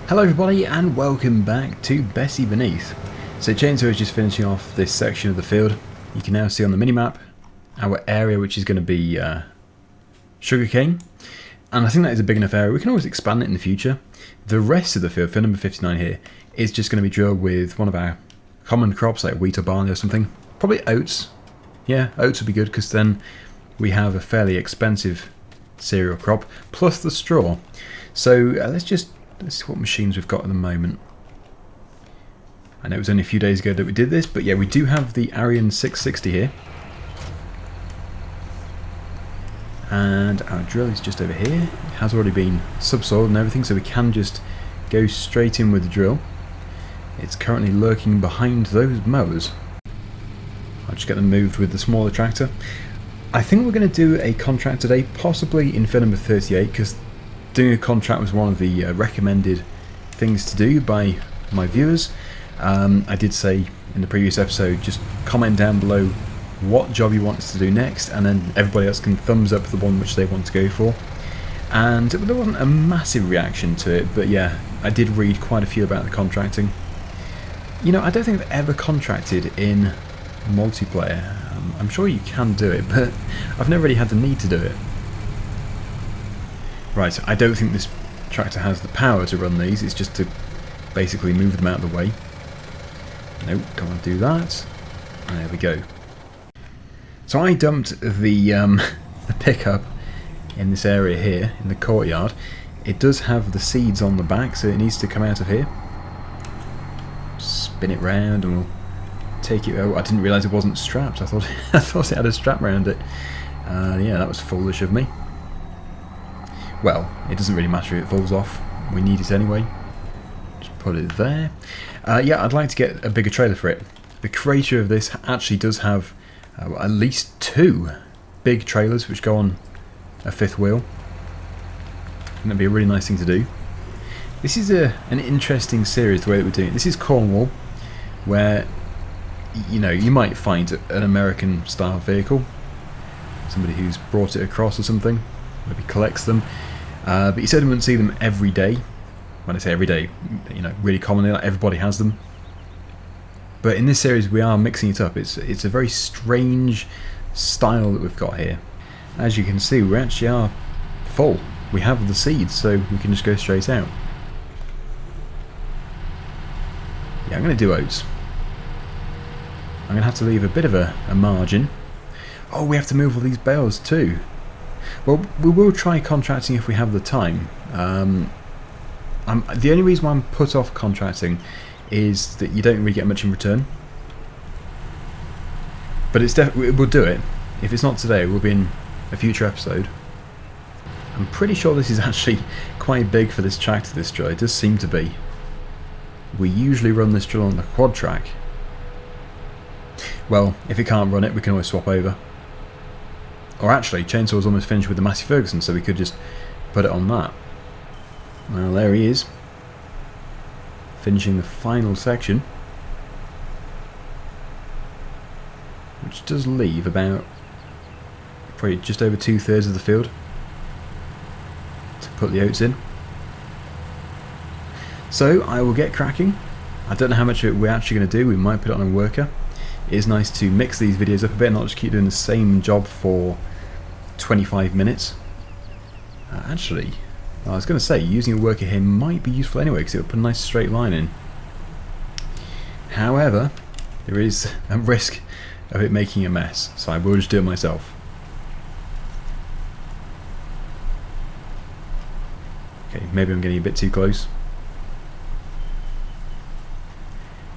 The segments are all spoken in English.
Hello everybody and welcome back to Bessy Beneath. So Chainsaw is just finishing off this section of the field. You can now see on the minimap our area which is going to be sugarcane. And I think that is a big enough area. We can always expand it in the future. The rest of the field number 59 here, is just going to be drilled with one of our common crops like wheat or barley or something. Probably oats. Yeah, oats would be good because then we have a fairly expensive cereal crop plus the straw. So let's see what machines we've got at the moment. I know it was only a few days ago that we did this, but yeah, we do have the Arian 660 here. And our drill is just over here. It has already been subsoiled and everything, so we can just go straight in with the drill. It's currently lurking behind those mowers. I'll just get them moved with the smaller tractor. I think we're going to do a contract today, possibly in field number 38, because doing a contract was one of the recommended things to do by my viewers. I did say in the previous episode, just comment down below what job you want us to do next, and then everybody else can thumbs up the one which they want to go for. And there wasn't a massive reaction to it, but yeah, I did read quite a few about the contracting. You know, I don't think I've ever contracted in multiplayer. I'm sure you can do it, but I've never really had the need to do it. Right, I don't think this tractor has the power to run these, it's just to basically move them out of the way. Nope, don't want to do that. There we go. So I dumped the pickup in this area here, in the courtyard. It does have the seeds on the back, so it needs to come out of here. Spin it round and we'll take it. Oh, I didn't realise it wasn't strapped. I thought it had a strap around it. Yeah, that was foolish of me. Well, it doesn't really matter if it falls off. We need it anyway. Just put it there. Yeah, I'd like to get a bigger trailer for it. The creator of this actually does have at least 2 big trailers which go on a 5th wheel. And that'd be a really nice thing to do. This is an interesting series, the way that we're doing it. This is Cornwall, where you might find an American style vehicle, somebody who's brought it across or something, maybe collects them, but you certainly wouldn't see them every day. When I say every day, really commonly, like everybody has them. But in this series we are mixing it up. It's a very strange style that we've got here. As you can see, we actually are full. We have the seeds, so we can just go straight out. Yeah, I'm going to do oats. I'm going to have to leave a bit of a margin. Oh, we have to move all these bales too. Well, we will try contracting if we have the time. The only reason why I'm put off contracting is that you don't really get much in return. But we'll do it. If it's not today, it will be in a future episode. I'm pretty sure this is actually quite big for this tractor, this drill. It does seem to be. We usually run this drill on the Quadtrack. Well, if it can't run it, we can always swap over. Or actually, Chainsaw's almost finished with the Massey Ferguson, so we could just put it on that. Well, there he is. Finishing the final section. Which does leave about probably just over 2/3 of the field to put the oats in. So I will get cracking. I don't know how much of it we're actually going to do. We might put it on a worker. It is nice to mix these videos up a bit and not just keep doing the same job for 25 minutes. Actually, I was going to say, using a worker here might be useful anyway because it will put a nice straight line in. However, there is a risk of it making a mess, so I will just do it myself. Okay, maybe I'm getting a bit too close.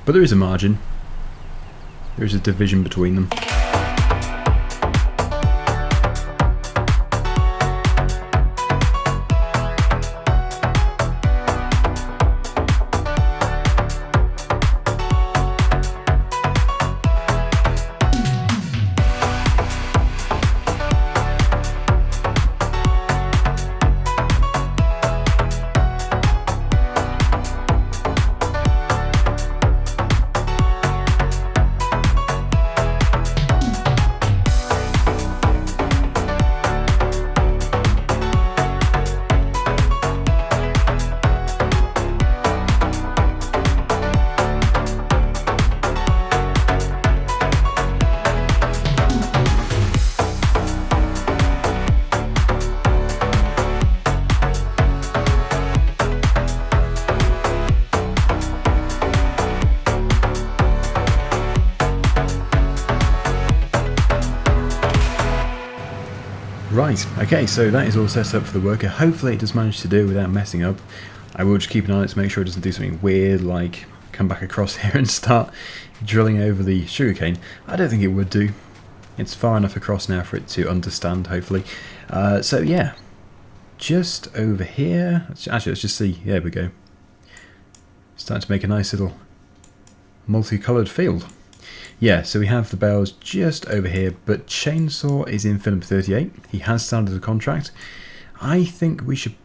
But there is a margin. There is a division between them. Right, okay, so that is all set up for the worker. Hopefully it does manage to do without messing up. I will just keep an eye on it to make sure it doesn't do something weird, like come back across here and start drilling over the sugarcane. I don't think it would do. It's far enough across now for it to understand, hopefully. So yeah, just over here. Actually, let's just see. There we go. Starting to make a nice little multicoloured field. Yeah, so we have the bales just over here, but Chainsaw is in Philip 38. He has started a contract. I think we should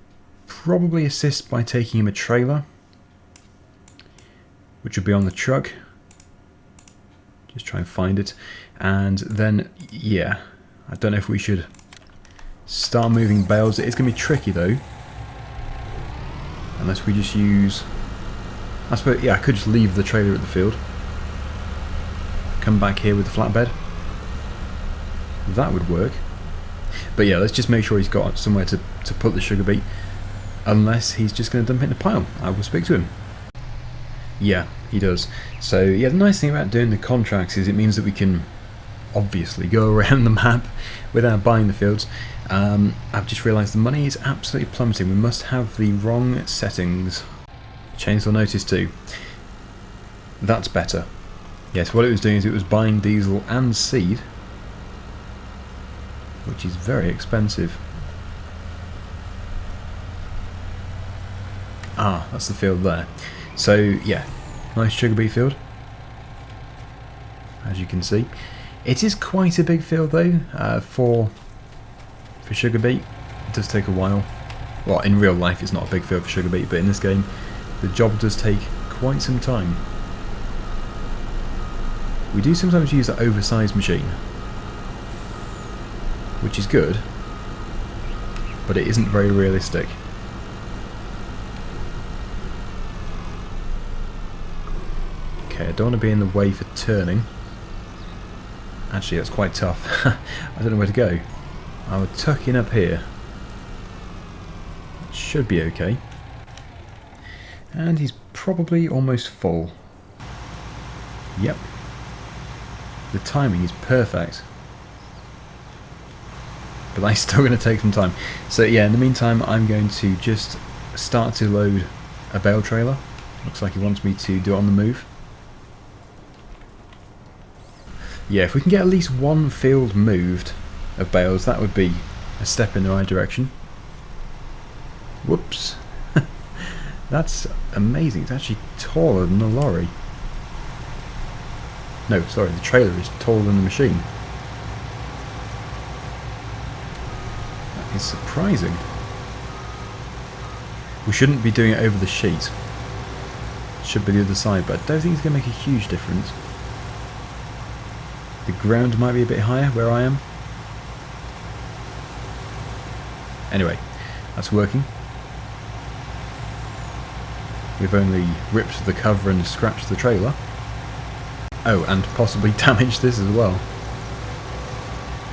probably assist by taking him a trailer, which would be on the truck. Just try and find it. And then, yeah, I don't know if we should start moving bales. It's going to be tricky though, unless we just use... I suppose, yeah, I could just leave the trailer at the field. Come back here with the flatbed. That would work. But yeah, let's just make sure he's got somewhere to put the sugar beet. Unless he's just going to dump it in the pile. I will speak to him. Yeah, he does. So yeah, the nice thing about doing the contracts is it means that we can obviously go around the map without buying the fields. I've just realised the money is absolutely plummeting. We must have the wrong settings. Chainsaw notice too. That's better. Yes, what it was doing is it was buying diesel and seed, which is very expensive. Ah, that's the field there. So yeah, nice sugar beet field, as you can see. It is quite a big field though, for sugar beet. It does take a while. Well, in real life it's not a big field for sugar beet, but in this game the job does take quite some time. We do sometimes use that oversized machine, which is good, but it isn't very realistic. Okay, I don't want to be in the way for turning. Actually, that's quite tough. I don't know where to go. I would tuck in up here. It should be okay. And he's probably almost full. Yep. The timing is perfect. But that's still going to take some time. So yeah, in the meantime I'm going to just start to load a bale trailer. Looks like he wants me to do it on the move. Yeah, if we can get at least one field moved of bales, that would be a step in the right direction. Whoops. That's amazing. It's actually taller than the lorry. No, sorry, the trailer is taller than the machine. That is surprising. We shouldn't be doing it over the sheet. It should be the other side, but I don't think it's going to make a huge difference. The ground might be a bit higher where I am. Anyway, that's working. We've only ripped the cover and scratched the trailer. Oh, and possibly damaged this as well.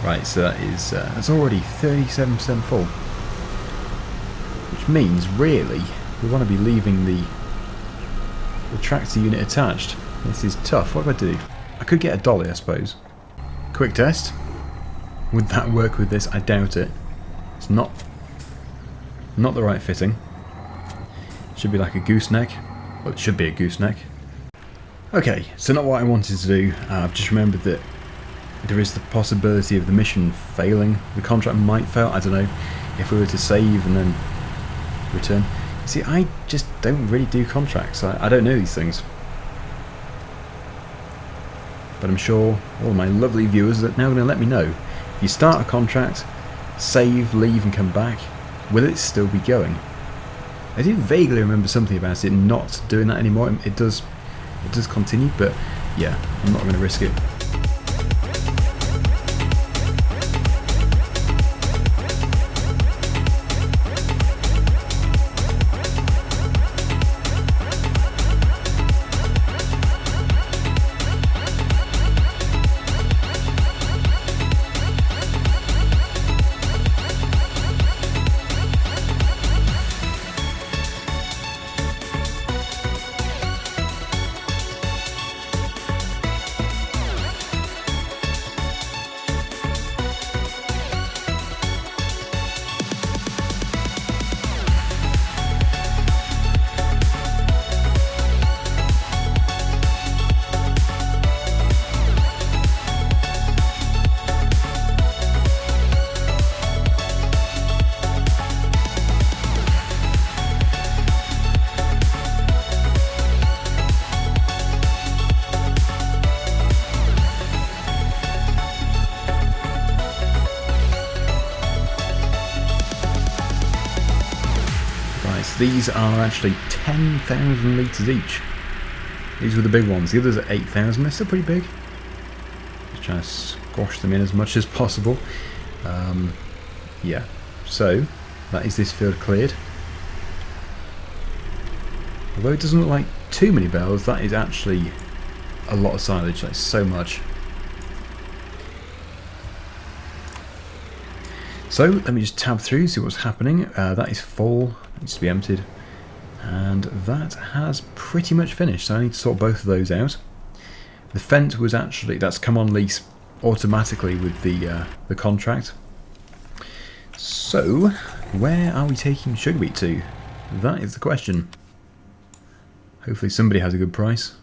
Right, so that is that's already 37% full. Which means, really, we want to be leaving the tractor unit attached. This is tough. What do I do? I could get a dolly, I suppose. Quick test. Would that work with this? I doubt it. It's not the right fitting. Should be like a gooseneck. Well, it should be a gooseneck. Okay, so not what I wanted to do. I've just remembered that there is the possibility of the mission failing. The contract might fail. I don't know. If we were to save and then return. See, I just don't really do contracts. I don't know these things. But I'm sure all my lovely viewers are now going to let me know. If you start a contract, save, leave and come back, will it still be going? I do vaguely remember something about it not doing that anymore. It does continue, but yeah, I'm not going to risk it. these are actually 10,000 litres each. These were the big ones. The others are 8,000. They're still pretty big. Just trying to squash them in as much as possible. Yeah, so that is this field cleared. Although it doesn't look like too many bales, that is actually a lot of silage. That's so much. So let me just tab through, see what's happening. That is full, needs to be emptied, and that has pretty much finished. So I need to sort both of those out. The Fendt was actually, that's come on lease automatically with the contract. So where are we taking sugar beet to? That is the question. Hopefully somebody has a good price.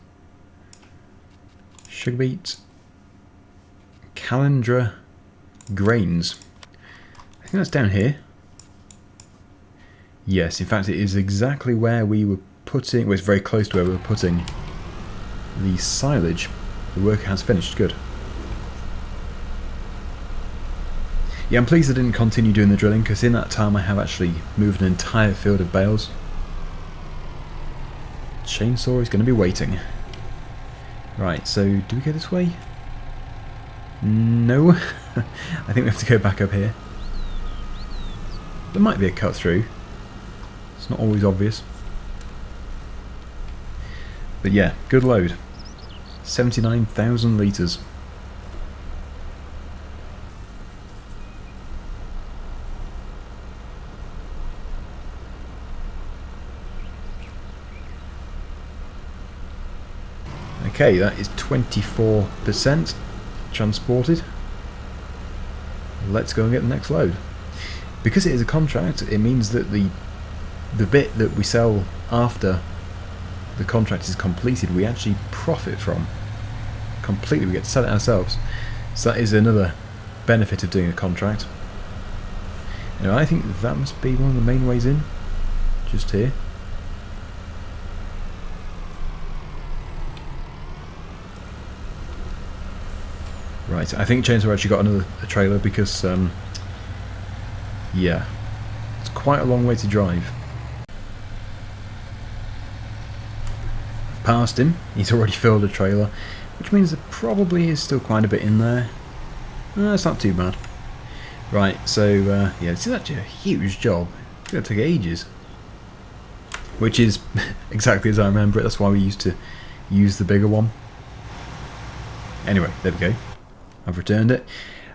Sugar beet, Calendra Grains. I think that's down here. Yes, in fact it is exactly where we were putting, well, it's very close to where we were putting the silage. The work has finished, good. Yeah, I'm pleased I didn't continue doing the drilling, because in that time I have actually moved an entire field of bales. Chainsaw is going to be waiting. Right, so do we go this way? No. I think we have to go back up here. There might be a cut through. It's not always obvious. But yeah, good load. 79,000 litres. Okay, that is 24% transported. Let's go and get the next load. Because it is a contract, it means that the bit that we sell after the contract is completed, we actually profit from completely. We get to sell it ourselves. So that is another benefit of doing a contract. Anyway, I think that must be one of the main ways in. Just here. Right, I think Chainsaw actually got another trailer because, yeah, it's quite a long way to drive. I've passed him, he's already filled a trailer, which means there probably is still quite a bit in there. It's not too bad. Right, so, yeah, this is actually a huge job. It's going to take ages. Which is exactly as I remember it, that's why we used to use the bigger one. Anyway, there we go. I've returned it.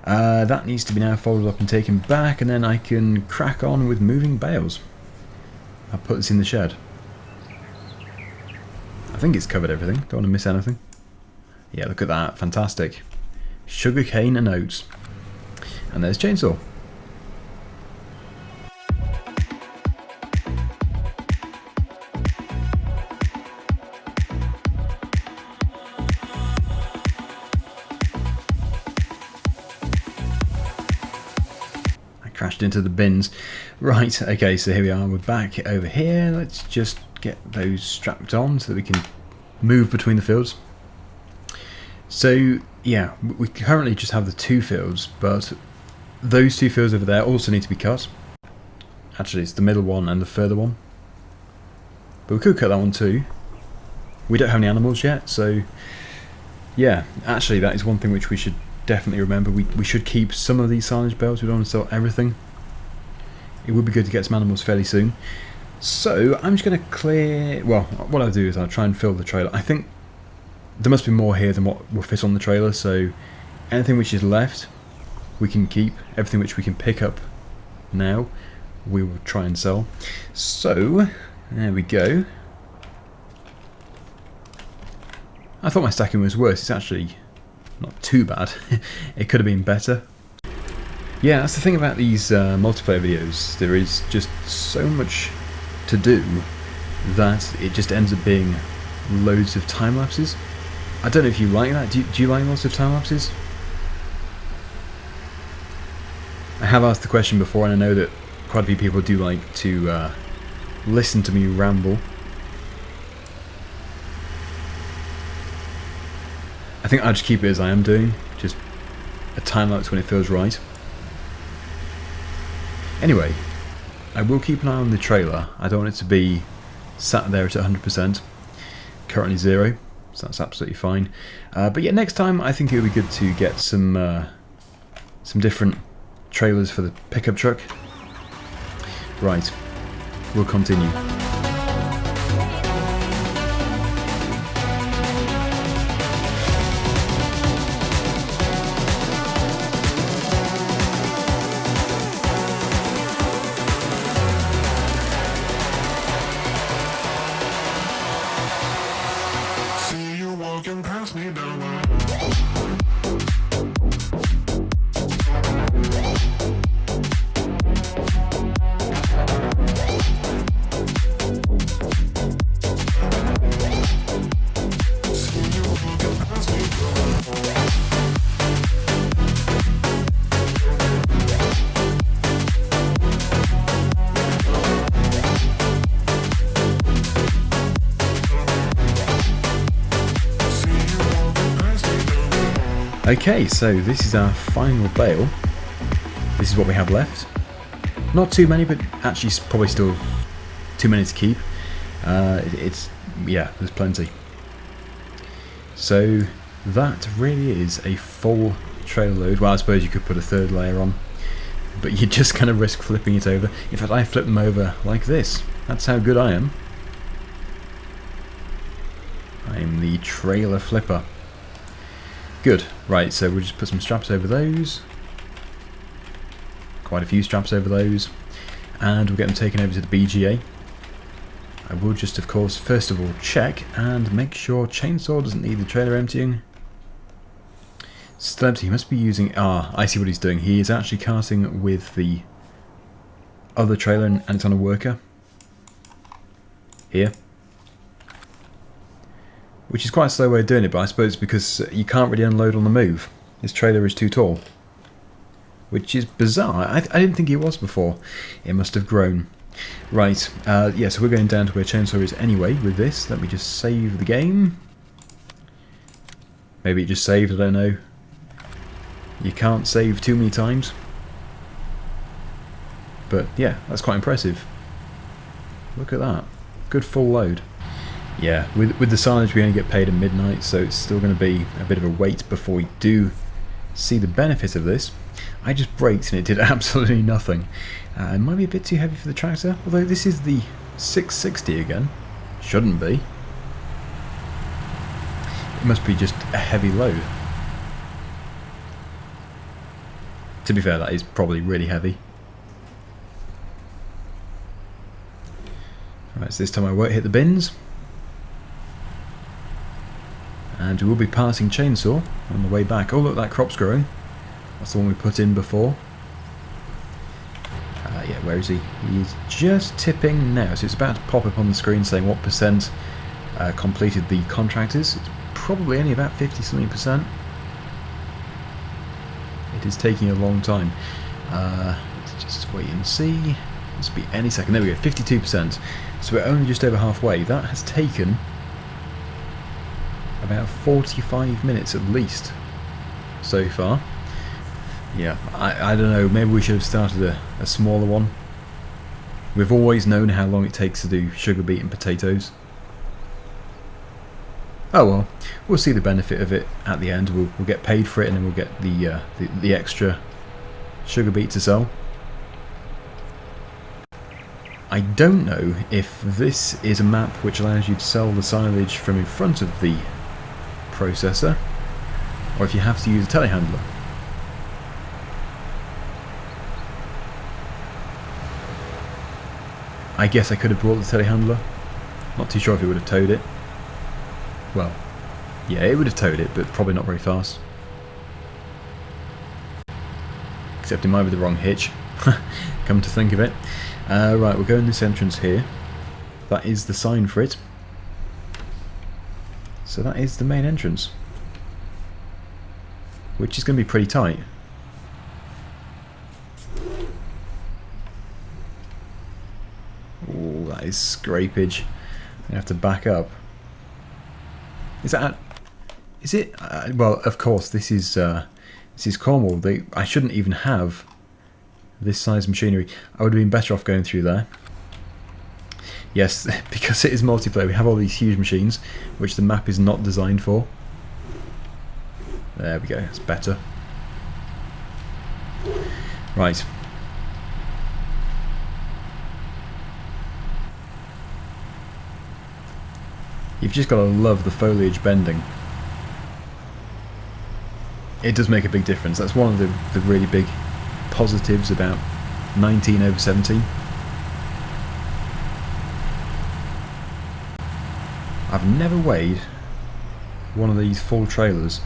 That needs to be now folded up and taken back, and then I can crack on with moving bales. I'll put this in the shed. I think it's covered everything. Don't want to miss anything. Yeah, look at that. Fantastic. Sugarcane and oats. And there's Chainsaw. Crashed into the bins. Right, okay, so here we are, we're back over here. Let's just get those strapped on so that we can move between the fields. So yeah, we currently just have the two fields, but those two fields over there also need to be cut. Actually, it's the middle one and the further one, but we could cut that one too. We don't have any animals yet, so yeah, actually that is one thing which we should definitely remember. We should keep some of these silage bales. We don't want to sell everything. It would be good to get some animals fairly soon. So I'm just going to clear, well, what I'll do is I'll try and fill the trailer. I think there must be more here than what will fit on the trailer, so anything which is left we can keep. Everything which we can pick up now we will try and sell. So there we go. I thought my stacking was worse. It's actually not too bad. It could have been better. Yeah, that's the thing about these multiplayer videos. There is just so much to do that it just ends up being loads of time lapses. I don't know if you like that. Do you like lots of time lapses? I have asked the question before, and I know that quite a few people do like to listen to me ramble. I think I'll just keep it as I am doing, just a time lapse when it feels right. Anyway, I will keep an eye on the trailer. I don't want it to be sat there at 100%. Currently 0, so that's absolutely fine. But yeah, next time I think it would be good to get some different trailers for the pickup truck. Right, we'll continue. Okay, so this is our final bale. This is what we have left. Not too many, but actually probably still too many to keep. Yeah, there's plenty. So that really is a full trailer load. Well, I suppose you could put a third layer on, but you're just going to risk flipping it over. In fact, I flip them over like this. That's how good I am. I am the trailer flipper. Good. Right, so we'll just put some straps over those. Quite a few straps over those. And we'll get them taken over to the BGA. I will just, of course, first of all check and make sure chainsaw doesn't need the trailer emptying. Still empty. He must be using... Ah, I see what he's doing. He is actually carting with the other trailer and it's on a worker. Here. Which is quite a slow way of doing it, but I suppose because you can't really unload on the move. This trailer is too tall. Which is bizarre. I didn't think it was before. It must have grown. Right, yeah, so we're going down to where chainsaw is anyway with this. Let me just save the game. Maybe it just saved, I don't know. You can't save too many times. But yeah, that's quite impressive. Look at that. Good full load. Yeah, with the silage we only get paid at midnight, so it's still going to be a bit of a wait before we do see the benefit of this. I just braked and it did absolutely nothing. It might be a bit too heavy for the tractor, although this is the 660 again. Shouldn't be. It must be just a heavy load. To be fair, that is probably really heavy. Right, so this time I won't hit the bins. And we will be passing chainsaw on the way back. Oh look, that crop's growing. That's the one we put in before. Yeah, where is he? He is just tipping now. So it's about to pop up on the screen saying what percent completed the contractors. It's probably only about 50-something%. It is taking a long time. Let's just wait and see. Must be any second. There we go, 52%. So we're only just over halfway. That has taken about 45 minutes at least so far. Yeah, I don't know, maybe we should have started a smaller one. We've always known how long it takes to do sugar beet and potatoes. Oh well, we'll see the benefit of it at the end. We'll get paid for it and then we'll get the extra sugar beet to sell. I don't know if this is a map which allows you to sell the silage from in front of the processor, or if you have to use a telehandler. I guess I could have brought the telehandler. Not too sure if it would have towed it. Well, yeah, it would have towed it, but probably not very fast. Except it might be the wrong hitch. Come to think of it. Right, we'll go in this entrance here. That is the sign for it. So that is the main entrance. Which is going to be pretty tight. Oh, that is scrapage. I have to back up. Is that? Is it? Well, of course, this is Cornwall. I shouldn't even have this size machinery. I would have been better off going through there. Yes, because it is multiplayer, we have all these huge machines, which the map is not designed for. There we go, it's better. Right. You've just got to love the foliage bending. It does make a big difference. That's one of the really big positives about 19/17. I've never weighed one of these full trailers.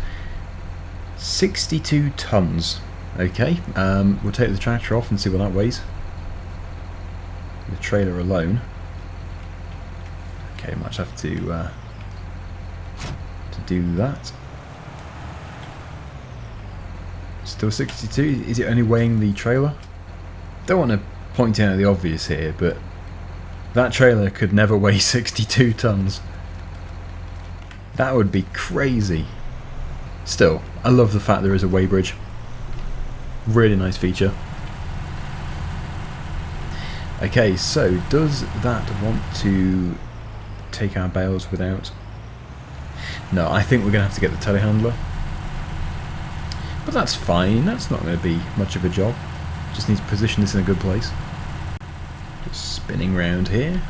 62 tons. Okay, we'll take the tractor off and see what that weighs. The trailer alone. Okay, might have to do that. Still 62. Is it only weighing the trailer? Don't want to point out the obvious here, but that trailer could never weigh 62 tons. That would be crazy. Still, I love the fact there is a weigh bridge. Really nice feature. Okay, so does that want to take our bales without? No, I think we're going to have to get the telehandler. But that's fine, that's not going to be much of a job. Just need to position this in a good place. Just spinning round here.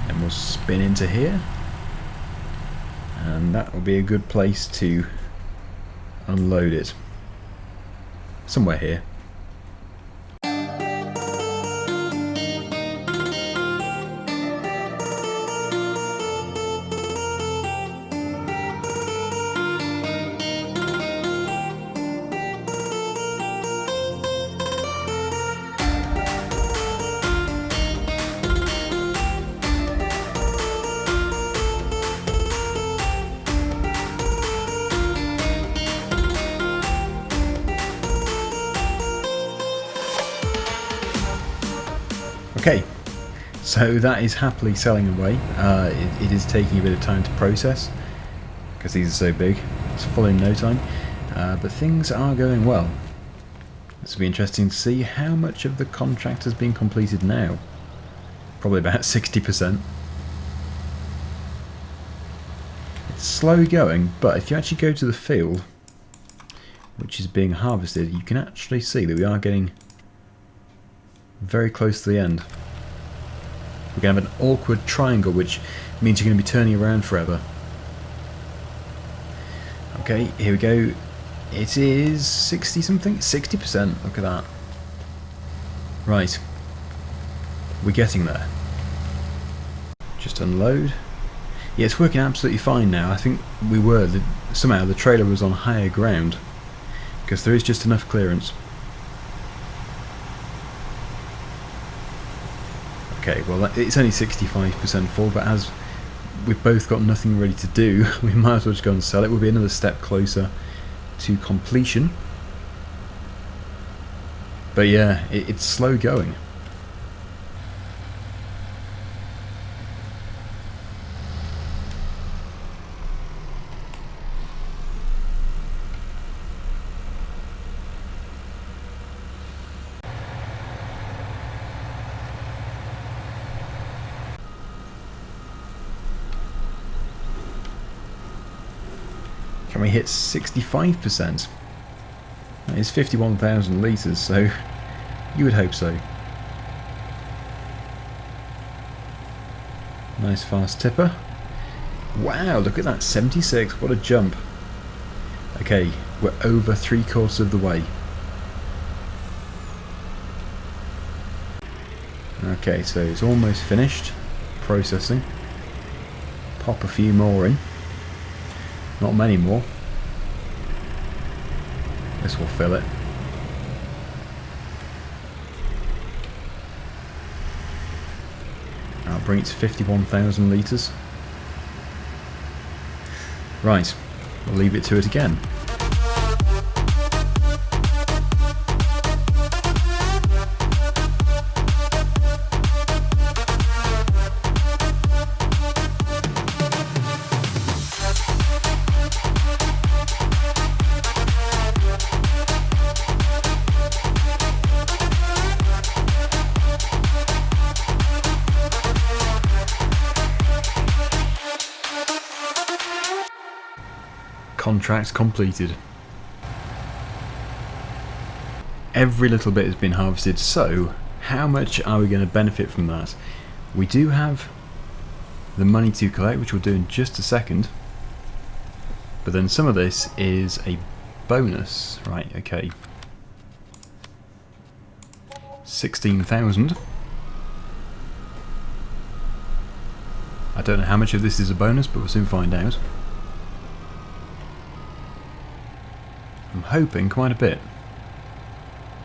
And we'll spin into here. And that will be a good place to unload it. Somewhere here. Okay, so that is happily selling away. It is taking a bit of time to process because these are so big. It's full in no time, but things are going well. This will be interesting to see how much of the contract has been completed now. Probably about 60%. It's slow going, but if you actually go to the field, which is being harvested, you can actually see that we are getting very close to the end. We're going to have an awkward triangle, which means you're going to be turning around forever. Okay, here we go. It is 60 something? 60%. Look at that. Right. We're getting there. Just unload. Yeah, it's working absolutely fine now. I think we were. Somehow the trailer was on higher ground because there is just enough clearance. Okay, well it's only 65% full, but as we've both got nothing ready to do, we might as well just go and sell it. We'll be another step closer to completion. But yeah, it's slow going. Can we hit 65%? That is 51,000 litres, so you would hope so. Nice fast tipper. Wow, look at that, 76, what a jump. Okay, we're over 3/4 of the way. Okay, so it's almost finished processing. Pop a few more in. Not many more. This will fill it. I'll bring it to 51,000 litres. Right, we'll leave it to it again. Contract completed. Every little bit has been harvested, so how much are we going to benefit from that? We do have the money to collect, which we'll do in just a second, but then some of this is a bonus. Right, okay. 16,000. I don't know how much of this is a bonus, but we'll soon find out. I'm hoping quite a bit.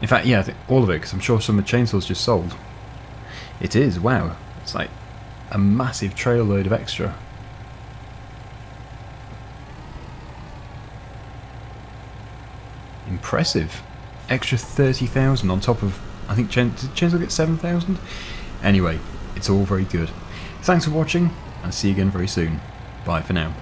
In fact, yeah, I think all of it, because I'm sure some of the chainsaws just sold. It is, wow. It's like a massive trail load of extra. Impressive. Extra 30,000 on top of, I think, did chainsaw get 7,000? Anyway, it's all very good. Thanks for watching, and see you again very soon. Bye for now.